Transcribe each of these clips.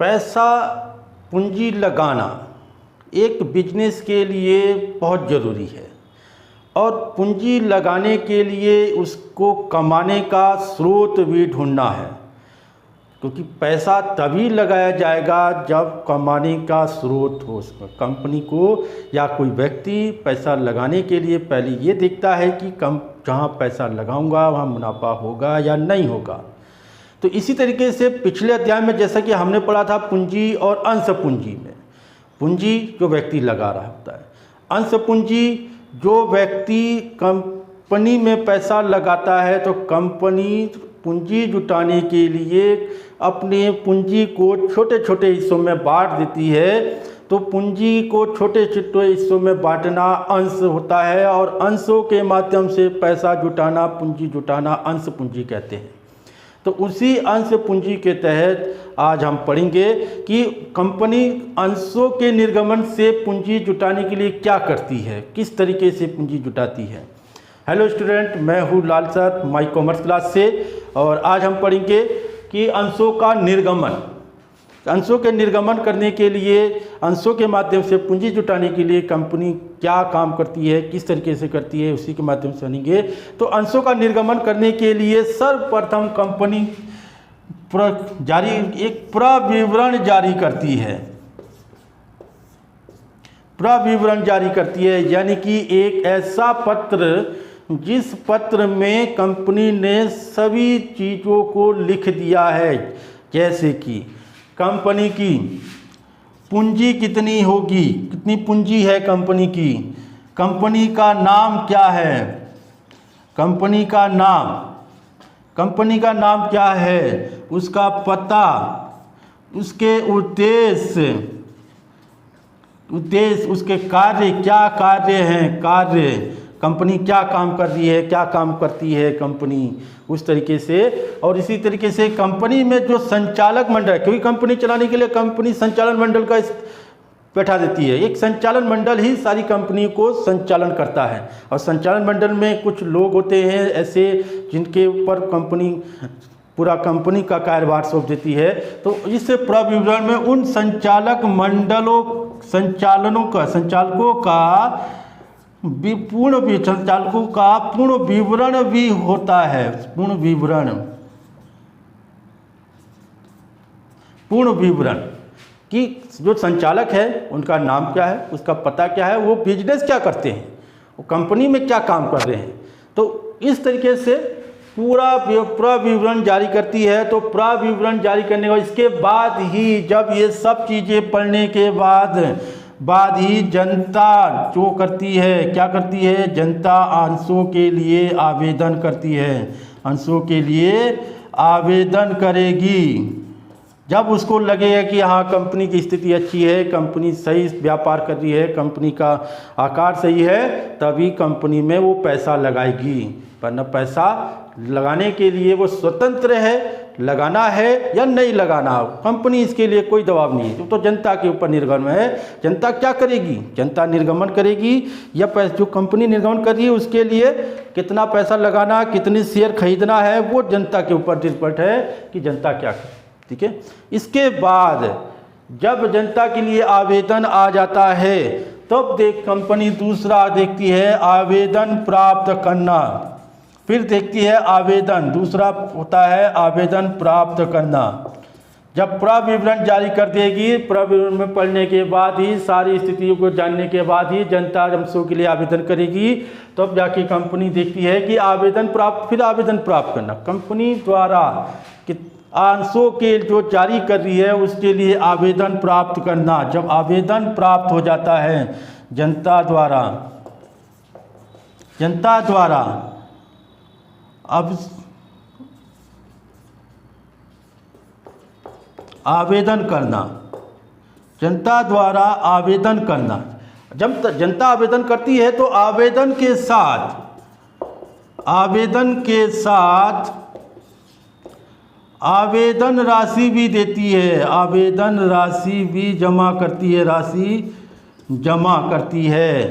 पैसा पूंजी लगाना एक बिजनेस के लिए बहुत ज़रूरी है और पूंजी लगाने के लिए उसको कमाने का स्रोत भी ढूंढना है, क्योंकि पैसा तभी लगाया जाएगा जब कमाने का स्रोत हो। उसमें कंपनी को या कोई व्यक्ति पैसा लगाने के लिए पहले ये देखता है कि जहाँ पैसा लगाऊंगा वहाँ मुनाफा होगा या नहीं होगा। तो इसी तरीके से पिछले अध्याय में जैसा कि हमने पढ़ा था पूंजी और अंश पूंजी में, पूंजी जो व्यक्ति लगा रहा होता है, अंश पूंजी जो व्यक्ति कंपनी में पैसा लगाता है, तो कंपनी पूंजी जुटाने के लिए अपने पूंजी को छोटे छोटे हिस्सों में बांट देती है। तो पूंजी को छोटे छोटे हिस्सों में बांटना अंश होता है और अंशों के माध्यम से पैसा जुटाना, पूंजी जुटाना अंश पूंजी कहते हैं। तो उसी अंश पूंजी के तहत आज हम पढ़ेंगे कि कंपनी अंशों के निर्गमन से पूंजी जुटाने के लिए क्या करती है, किस तरीके से पूंजी जुटाती है। हेलो स्टूडेंट, मैं हूँ लाल सर माई कॉमर्स क्लास से, और आज हम पढ़ेंगे कि अंशों का निर्गमन, अंशों के निर्गमन करने के लिए, अंशों के माध्यम से पूंजी जुटाने के लिए कंपनी क्या काम करती है, किस तरीके से करती है, उसी के माध्यम से जानेंगे। तो अंशों का निर्गमन करने के लिए सर्वप्रथम कंपनी एक प्रविवरण जारी करती है, प्रविवरण जारी करती है, यानी कि एक ऐसा पत्र जिस पत्र में कंपनी ने सभी चीज़ों को लिख दिया है, जैसे कि कंपनी की पूंजी कितनी होगी, कितनी पूंजी है कंपनी की, कंपनी का नाम क्या है, कंपनी का नाम क्या है, उसका पता, उसके उद्देश्य, उसके कार्य, क्या कार्य हैं, कार्य कंपनी क्या काम कर रही है, क्या काम करती है कंपनी, उस तरीके से। और इसी तरीके से कंपनी में जो संचालक मंडल, क्योंकि कंपनी चलाने के लिए कंपनी संचालन मंडल का बैठा देती है, एक संचालन मंडल ही सारी कंपनी को संचालन करता है। और संचालन मंडल में कुछ लोग होते हैं ऐसे जिनके ऊपर कंपनी पूरा कंपनी का कार्यभार सौंप देती है। तो इस प्रविवरण में उन संचालकों का पूर्ण विवरण भी होता है, पूर्ण विवरण कि जो संचालक है उनका नाम क्या है, उसका पता क्या है, वो बिजनेस क्या करते हैं, वो कंपनी में क्या काम कर रहे हैं। तो इस तरीके से पूरा प्रविवरण जारी करती है। तो प्रविवरण जारी करने के बाद, इसके बाद ही जब ये सब चीज़ें पढ़ने के बाद ही जनता जो करती है, क्या करती है, जनता अंशों के लिए आवेदन करती है, अंशों के लिए आवेदन करेगी। जब उसको लगेगा कि हाँ कंपनी की स्थिति अच्छी है, कंपनी सही व्यापार कर रही है, कंपनी का आकार सही है, तभी कंपनी में वो पैसा लगाएगी। वरना पैसा लगाने के लिए वो स्वतंत्र है, लगाना है या नहीं लगाना, कंपनी इसके लिए कोई दबाव नहीं है। तो जनता के ऊपर निर्गमन है, जनता क्या करेगी, जनता निर्गमन करेगी या जो कंपनी निर्गमन कर रही है उसके लिए कितना पैसा लगाना, कितने शेयर खरीदना है, वो जनता के ऊपर निर्भर है कि जनता क्या करे। ठीक है, इसके बाद जब जनता के लिए आवेदन आ जाता है, तब कंपनी दूसरा देखती है आवेदन प्राप्त करना, फिर देखती है आवेदन, दूसरा होता है आवेदन प्राप्त करना। जब प्रविवरण जारी कर देगी, प्रविवरण में पढ़ने के बाद ही, सारी स्थितियों को जानने के बाद ही जनता अंशों के लिए आवेदन करेगी। तब जाके कंपनी देखती है कि आवेदन प्राप्त, फिर आवेदन प्राप्त करना, कंपनी द्वारा कि अंशों के जो जारी कर रही है उसके लिए आवेदन प्राप्त करना। जब आवेदन प्राप्त हो जाता है जनता द्वारा अब आवेदन करना, जनता द्वारा आवेदन करना। जब जनता आवेदन करती है तो आवेदन के साथ आवेदन राशि भी देती है, आवेदन राशि भी जमा करती है, राशि जमा करती है।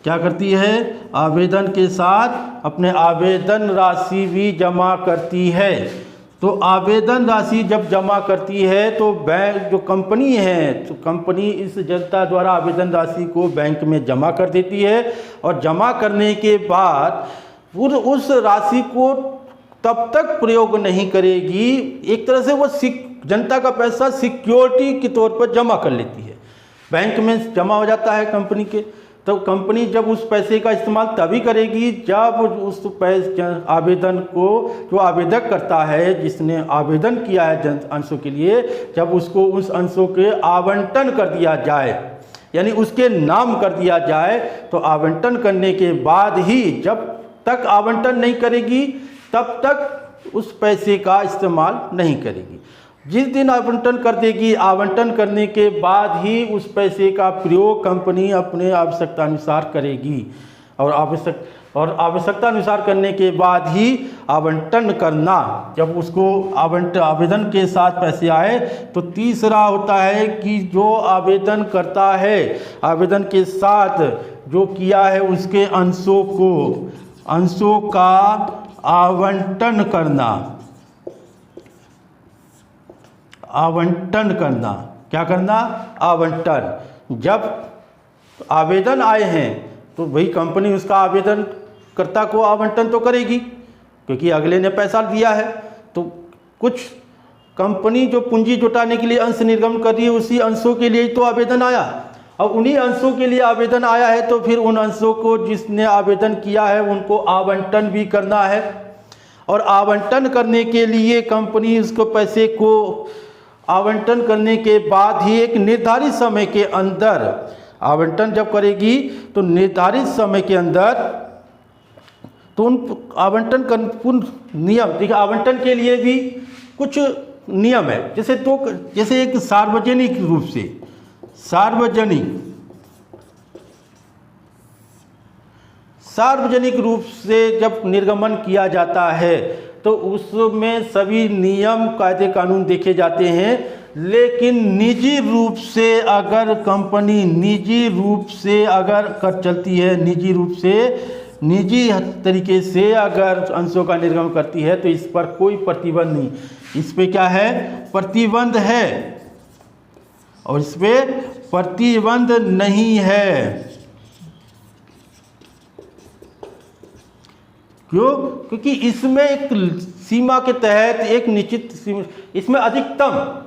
क्या करती है, आवेदन के साथ अपने आवेदन राशि भी जमा करती है। तो आवेदन राशि जब जमा करती है तो बैंक जो कंपनी है, तो कंपनी इस जनता द्वारा आवेदन राशि को बैंक में जमा कर देती है, और जमा करने के बाद उस राशि को तब तक प्रयोग नहीं करेगी। एक तरह से वो जनता का पैसा सिक्योरिटी के तौर पर जमा कर लेती है, बैंक में जमा हो जाता है कंपनी के। तो कंपनी जब उस पैसे का इस्तेमाल तभी करेगी जब उस आवेदन को, जो आवेदक करता है, जिसने आवेदन किया है जन अंशों के लिए, जब उसको उस अंशों के आवंटन कर दिया जाए, यानी उसके नाम कर दिया जाए। तो आवंटन करने के बाद ही, जब तक आवंटन नहीं करेगी तब तक उस पैसे का इस्तेमाल नहीं करेगी। जिस दिन आवंटन कर देगी, आवंटन करने के बाद ही उस पैसे का प्रयोग कंपनी अपने आवश्यकता अनुसार करेगी, और आवश्यकता अनुसार करने के बाद ही आवंटन करना। जब उसको आवेदन के साथ पैसे आए, तो तीसरा होता है कि जो आवेदन करता है, आवेदन के साथ जो किया है उसके अंशों का आवंटन करना। क्या करना? आवंटन। जब आवेदन आए हैं तो वही कंपनी उसका आवेदनकर्ता को आवंटन तो करेगी, क्योंकि अगले ने पैसा दिया है। तो कुछ कंपनी जो पूंजी जुटाने के लिए अंश निर्गमन कर रही है, उसी अंशों के लिए तो आवेदन आया। अब उन्हीं अंशों के लिए आवेदन आया है, तो फिर उन अंशों को जिसने आवेदन किया है उनको आवंटन भी करना है। और आवंटन करने के लिए कंपनी उसको पैसे को आवंटन करने के बाद ही एक निर्धारित समय के अंदर आवंटन जब करेगी, तो निर्धारित समय के अंदर तो उन आवंटन कर नियम, देखिए आवंटन के लिए भी कुछ नियम है। जैसे एक सार्वजनिक रूप से जब निर्गमन किया जाता है, तो उसमें सभी नियम कायदे कानून देखे जाते हैं। लेकिन निजी रूप से अगर कंपनी कर चलती है, निजी तरीके से अगर अंशों का निर्गमन करती है, तो इस पर कोई प्रतिबंध नहीं। इस पे क्या है? प्रतिबंध है, और इस पे प्रतिबंध नहीं है। क्यों? क्योंकि इसमें एक सीमा के तहत एक निश्चित सीमा, इसमें अधिकतम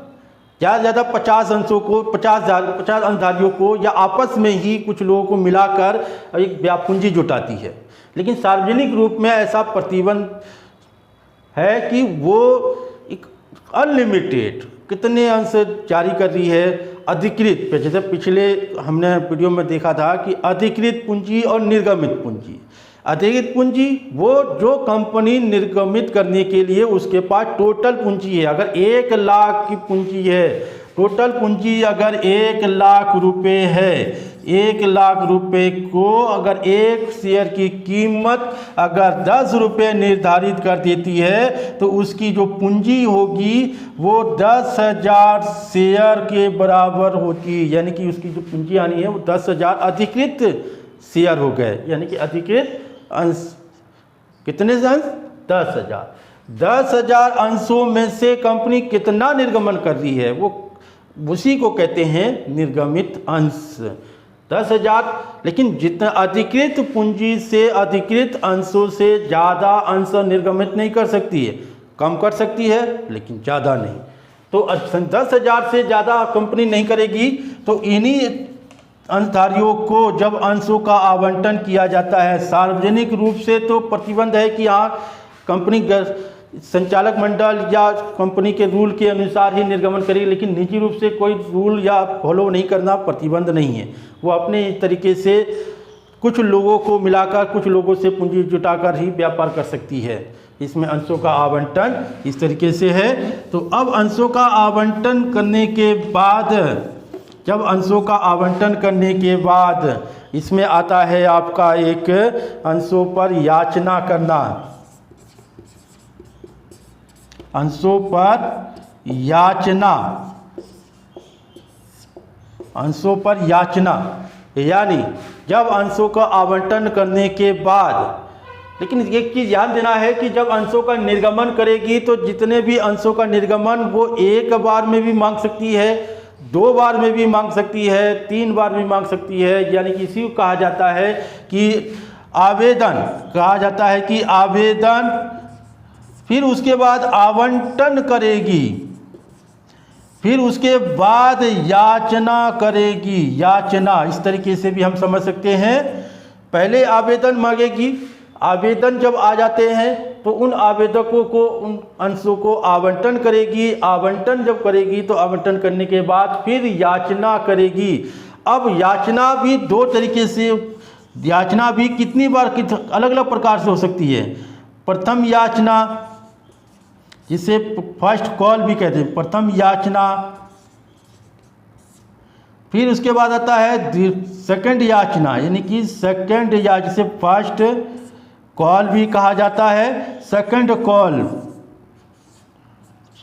ज़्यादा 50 अंशों को 50 अंशधारियों को या आपस में ही कुछ लोगों को मिलाकर एक व्यापूंजी जुटाती है। लेकिन सार्वजनिक रूप में ऐसा प्रतिबंध है कि वो एक अनलिमिटेड कितने अंश जारी कर रही है। अधिकृत, जैसे पिछले हमने वीडियो में देखा था कि अधिकृत पूंजी और निर्गमित पूंजी। अधिकृत पूंजी वो जो कंपनी निर्गमित करने के लिए उसके पास टोटल पूंजी है। अगर 1 लाख की पूंजी है, टोटल पूंजी अगर 1 लाख रुपए है, 1 लाख रुपए को अगर एक शेयर की कीमत अगर 10 रुपये निर्धारित कर देती है, तो उसकी जो पूंजी होगी वो 10,000 शेयर के बराबर होती है। यानी कि उसकी जो पूंजी आनी है वो 10,000 अधिकृत शेयर हो गए। यानी कि अधिकृत अंश कितने अंश? 10,000। 10,000 अंशों में से कंपनी कितना निर्गमन कर रही है, वो उसी को कहते हैं निर्गमित अंश। 10,000, लेकिन जितना अधिकृत पूंजी से अधिकृत अंशों से ज़्यादा अंश निर्गमित नहीं कर सकती है। कम कर सकती है लेकिन ज़्यादा नहीं। तो 10,000 से ज़्यादा कंपनी नहीं करेगी। तो इन्हीं अंशधारियों को जब अंशों का आवंटन किया जाता है, सार्वजनिक रूप से तो प्रतिबंध है कि हाँ कंपनी संचालक मंडल या कंपनी के रूल के अनुसार ही निर्गमन करेगी, लेकिन निजी रूप से कोई रूल या फॉलो नहीं करना प्रतिबंध नहीं है। वो अपने तरीके से कुछ लोगों को मिलाकर, कुछ लोगों से पूंजी जुटाकर ही व्यापार कर सकती है। इसमें अंशों का आवंटन इस तरीके से है। तो अब अंशों का आवंटन करने के बाद, जब अंशों का आवंटन करने के बाद इसमें आता है आपका एक अंशों पर याचना करना। अंशों पर याचना, अंशों पर याचना यानी जब अंशों का आवंटन करने के बाद लेकिन एक चीज़ ध्यान देना है कि जब अंशों का निर्गमन करेगी तो जितने भी अंशों का निर्गमन वो एक बार में भी मांग सकती है, 2 बार में भी मांग सकती है, 3 बार भी मांग सकती है। यानी कि इसी को कहा जाता है कि आवेदन, कहा जाता है कि आवेदन, फिर उसके बाद आवंटन करेगी, फिर उसके बाद याचना करेगी। याचना इस तरीके से भी हम समझ सकते हैं, पहले आवेदन मांगेगी, आवेदन जब आ जाते हैं तो उन आवेदकों को, उन अंशों को आवंटन करेगी, आवंटन जब करेगी तो आवंटन करने के बाद फिर याचना करेगी। अब याचना भी 2 तरीके से, याचना भी कितनी बार अलग अलग प्रकार से हो सकती है। प्रथम याचना, जिसे फर्स्ट कॉल भी कहते हैं, प्रथम याचना, फिर उसके बाद आता है सेकंड याचना, यानी कि सेकंड या जिसे फर्स्ट कॉल भी कहा जाता है, second call,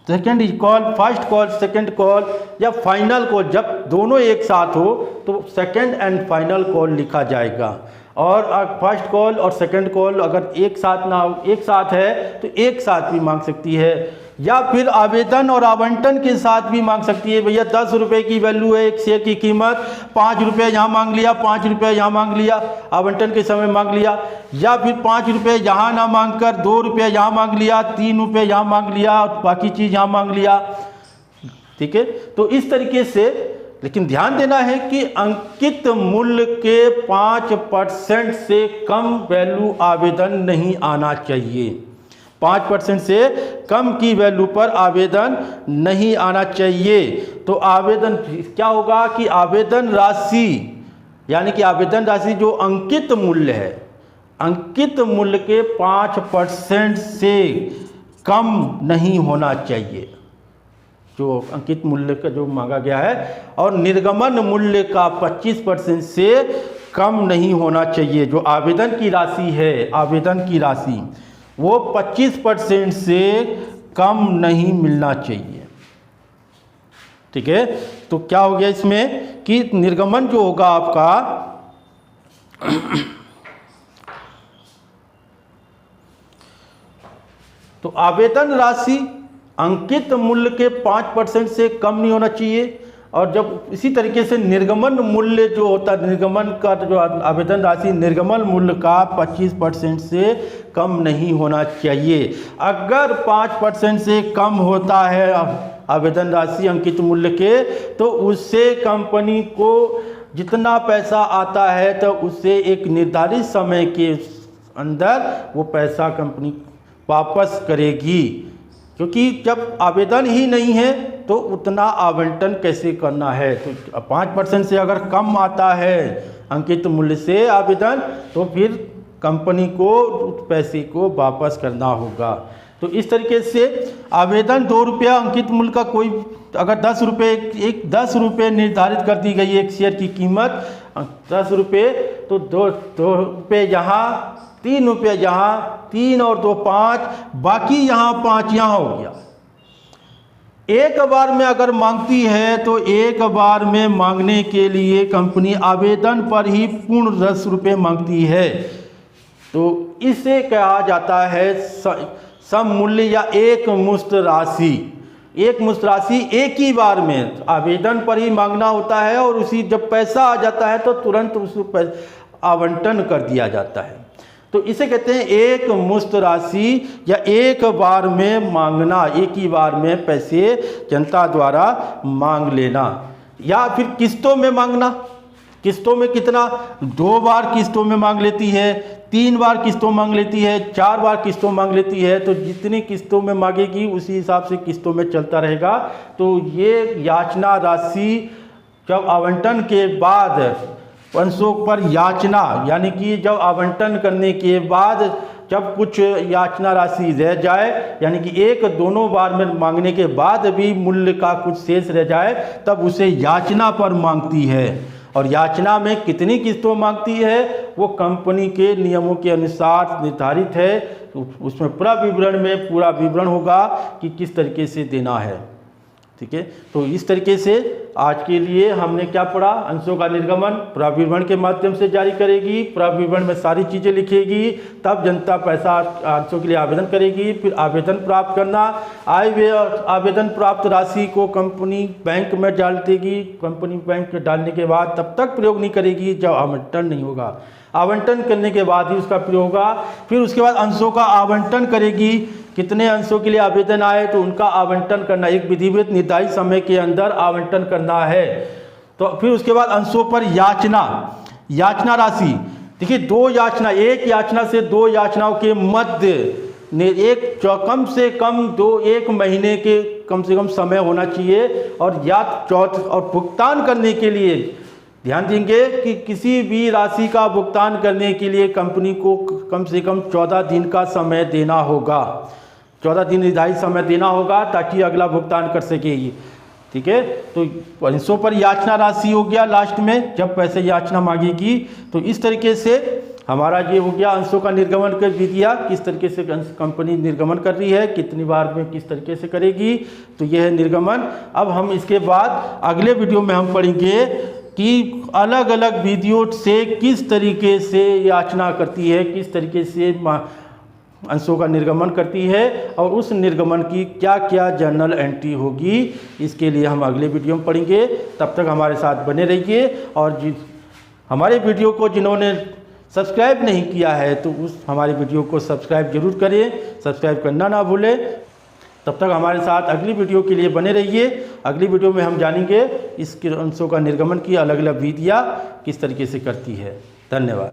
second call, first call, second call या फाइनल कॉल। जब दोनों एक साथ हो तो सेकंड एंड फाइनल कॉल लिखा जाएगा। और फर्स्ट कॉल और सेकंड कॉल अगर एक साथ ना हो, एक साथ है तो एक साथ भी मांग सकती है, या फिर आवेदन और आवंटन के साथ भी मांग सकती है। भैया 10 रुपये की वैल्यू है एक शेयर की कीमत, 5 रुपये यहाँ मांग लिया, 5 रुपये यहाँ मांग लिया, आवंटन के समय मांग लिया, या फिर 5 रुपये यहाँ ना मांग कर 2 रुपये यहाँ मांग लिया, 3 रुपये यहाँ मांग लिया और बाकी चीज़ यहाँ मांग लिया। ठीक है, तो इस तरीके से, लेकिन ध्यान देना है कि अंकित मूल्य के 5% से कम वैल्यू आवेदन नहीं आना चाहिए। 5% से कम की वैल्यू पर आवेदन नहीं आना चाहिए। तो आवेदन क्या होगा कि आवेदन राशि, यानी कि आवेदन राशि जो अंकित मूल्य है, अंकित मूल्य के 5% से कम नहीं होना चाहिए, जो अंकित मूल्य का जो मांगा गया है, और निर्गमन मूल्य का 25% से कम नहीं होना चाहिए। जो आवेदन की राशि है, आवेदन की राशि वो 25% से कम नहीं मिलना चाहिए। ठीक है, तो क्या हो गया इसमें कि निर्गमन जो होगा आपका तो आवेदन राशि अंकित मूल्य के 5% से कम नहीं होना चाहिए। और जब इसी तरीके से निर्गमन मूल्य जो होता है, निर्गमन का जो आवेदन राशि निर्गमन मूल्य का 25% से कम नहीं होना चाहिए। अगर 5% से कम होता है आवेदन राशि अंकित मूल्य के, तो उससे कंपनी को जितना पैसा आता है तो उससे एक निर्धारित समय के अंदर वो पैसा कंपनी वापस करेगी, क्योंकि जब आवेदन ही नहीं है तो उतना आवंटन कैसे करना है। तो 5% से अगर कम आता है अंकित मूल्य से आवेदन, तो फिर कंपनी को उस पैसे को वापस करना होगा। तो इस तरीके से आवेदन 2 रुपया अंकित मूल्य का, कोई अगर 10 रुपये निर्धारित कर दी गई एक शेयर की कीमत 10 रुपये, तो 2 रुपये यहाँ, 3 रुपये यहाँ, 3 और 2 5, बाकी यहाँ 5 यहाँ हो गया। एक बार में अगर मांगती है तो एक बार में मांगने के लिए कंपनी आवेदन पर ही पूर्ण 10 रुपये मांगती है। तो इसे कहा जाता है सम मूल्य या एक मुश्त राशि। एक मुश्त राशि एक ही बार में आवेदन पर ही मांगना होता है, और उसी जब पैसा आ जाता है तो तुरंत उसको आवंटन कर दिया जाता है। तो इसे कहते हैं एक मुश्त राशि या एक बार में मांगना, एक ही बार में पैसे जनता द्वारा मांग लेना। या फिर किस्तों में मांगना, किस्तों में कितना, 2 बार किस्तों में मांग लेती है, 3 बार किस्तों मांग लेती है, 4 बार किस्तों मांग लेती है। तो जितनी किस्तों में मांगेगी उसी हिसाब से किस्तों में चलता रहेगा। तो ये याचना राशि जब आवंटन के बाद अंशों पर याचना, यानी कि जब आवंटन करने के बाद जब कुछ याचना राशि रह जाए, यानी कि एक दोनों बार में मांगने के बाद भी मूल्य का कुछ शेष रह जाए, तब उसे याचना पर मांगती है। और याचना में कितनी किस्तों मांगती है वो कंपनी के नियमों के अनुसार निर्धारित है। तो उसमें पूरा विवरण होगा कि किस तरीके से देना है। ठीक है, तो इस तरीके से आज के लिए हमने क्या पढ़ा, अंशों का निर्गमन प्राविवरण के माध्यम से जारी करेगी, प्राविवरण में सारी चीज़ें लिखेगी, तब जनता पैसा अंशों के लिए आवेदन करेगी, फिर आवेदन प्राप्त करना, आय व्यय आवेदन प्राप्त राशि को कंपनी बैंक में डाल देगी, कंपनी बैंक में डालने के बाद तब तक प्रयोग नहीं करेगी जब आवंटन नहीं होगा, आवंटन करने के बाद ही उसका प्रयोग होगा। फिर उसके बाद अंशों का आवंटन करेगी, कितने अंशों के लिए आवेदन आए तो उनका आवंटन करना, एक विधिवत निर्धारित समय के अंदर आवंटन करना है। तो फिर उसके बाद अंशों पर याचना राशि, देखिए 2 याचना, एक याचना से 2 याचनाओं के मध्य कम से कम 1 महीने के कम से कम समय होना चाहिए। और भुगतान करने के लिए ध्यान देंगे कि किसी भी राशि का भुगतान करने के लिए कंपनी को कम से कम 14 दिन का समय देना होगा, 14 दिन निर्धारित समय देना होगा ताकि अगला भुगतान कर सकेगी। ठीक है, तो अंशों पर याचना राशि हो गया लास्ट में जब पैसे याचना मांगेगी। तो इस तरीके से हमारा ये हो गया अंशों का निर्गमन कर विधियाँ, किस तरीके से कंपनी निर्गमन कर रही है, कितनी बार में किस तरीके से करेगी, तो यह है निर्गमन। अब हम इसके बाद अगले वीडियो में हम पढ़ेंगे कि अलग अलग विधियों से किस तरीके से याचना करती है, किस तरीके से अंशों का निर्गमन करती है और उस निर्गमन की क्या क्या जर्नल एंट्री होगी, इसके लिए हम अगले वीडियो में पढ़ेंगे। तब तक हमारे साथ बने रहिए और हमारे वीडियो को जिन्होंने सब्सक्राइब नहीं किया है तो हमारे वीडियो को सब्सक्राइब जरूर करें, सब्सक्राइब करना ना भूलें। तब तक हमारे साथ अगली वीडियो के लिए बने रहिए। अगली वीडियो में हम जानेंगे इसके अंशों का निर्गमन की अलग अलग विधियाँ किस तरीके से करती है। धन्यवाद।